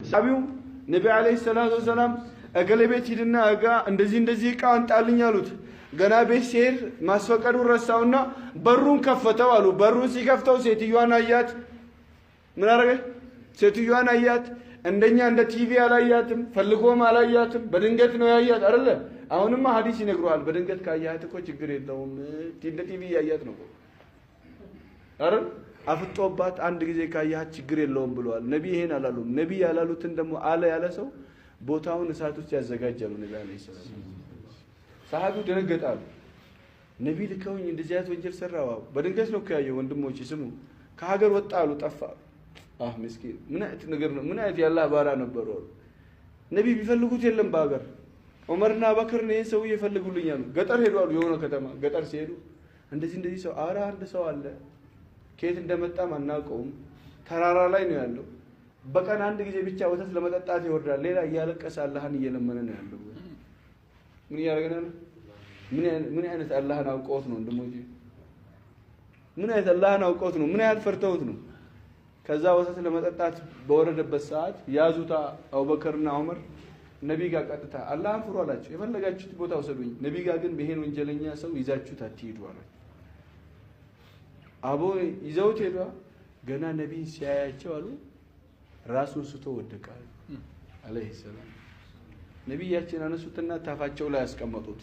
ሳቢው ነብዩ አለይሂ ሰላቱ ወሰለም እገለቤት ሂድና እጋ እንደዚህ ዕቃ አንጣልኝ አሉት። ገና ቤት ሲሄድ ማስፈቀዱን ረሳውና በሩን ከፈተው አሉ። በሩን ሲከፍተው ሴትዮዋን አያት። ምን አረገ? ሴትዮዋን አያት። እንደኛ እንደ ቲቪ አላያትም፣ ፈልጎም አላያትም። በድንገት ነው ያያት አይደለ? አሁንማ ሐዲስ ይነግሩሃል። በድንገት ካያት እኮ ችግር የለውም፣ እንደ ቲቪ ያያት ነው አይደል? አፍጦባት አንድ ጊዜ ካያት ችግር የለውም ብለዋል። ነብይ ይሄን አላሉም። ነብይ ያላሉትን ደግሞ አለ ያለ ሰው ቦታውን እሳት ውስጥ ያዘጋጃሉ። ነብዩ አለይሂ ሰላም ሰሃቢው ደነገጣሉ። ነብይ ልከውኝ እንደዚህ አይነት ወንጀል ሰራው። በድንገት ነው ያየው። ወንድሞች ስሙ፣ ከሀገር ወጣ አሉ፣ ጠፋ። ምስኪን ምን አይነት ነገር ነው? ምን አይነት ያላህ ባራ ነበሩ። ነብይ ቢፈልጉት የለም በሀገር። ዑመርና አቡበክር ነው ሰው ይፈልጉልኛል። ገጠር ሄዱ አሉ። የሆነ ከተማ ገጠር ሲሄዱ እንደዚህ ሰው አራ አንድ ሰው አለ፣ ከየት እንደመጣም አናውቀውም፣ ተራራ ላይ ነው ያለው። በቀን አንድ ጊዜ ብቻ ወተት ለመጠጣት ይወርዳል። ሌላ እያለቀሰ አላህን እየለመነ ነው ያለው። ምን ያደርገናል? ምን አይነት አላህን አውቀውት ነው እንደሞጂ? ምን አይነት አላህን አውቀውት ነው? ምን ያህል ፈርተውት ነው? ከዛ ወተት ለመጠጣት በወረደበት ሰዓት ያዙታ አቡበከርና ዑመር ነብይ ጋር ቀጥታ አላህን ፍሩ አላቸው። የፈለጋችሁት ቦታ ወሰዱኝ፣ ነብይ ጋር ግን ይሄን ወንጀለኛ ሰው ይዛችሁት አትሄዱ አላቸው። አቦ ይዘውት ሄዱ። ገና ነብይ ሲያያቸው አሉ ራሱን ስቶ ወደቀ አለይሂ ሰላም። ነብያችን አነሱትና ታፋቸው ላይ ያስቀመጡት።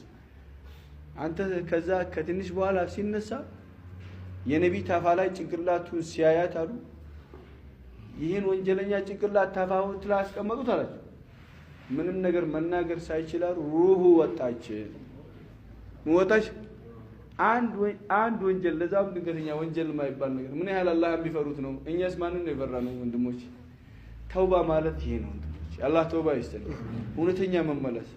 አንተ ከዛ ከትንሽ በኋላ ሲነሳ የነብይ ታፋ ላይ ጭንቅላቱን ሲያያት አሉ ይሄን ወንጀለኛ ጭንቅላት ታፋው ላይ ያስቀመጡት አላቸው። ምንም ነገር መናገር ሳይችላሉ ሩሁ ወጣች። ወጣች። አንድ ወንጀል ለዛም ድንገተኛ ወንጀል የማይባል ነገር ምን ያህል አላህን ቢፈሩት ነው? እኛስ ማንን ነው የፈራነው? ወንድሞች ተውባ ማለት ይሄ ነው ወንድሞች። አላህ ተውባ ይስጥልን፣ እውነተኛ መመለስ።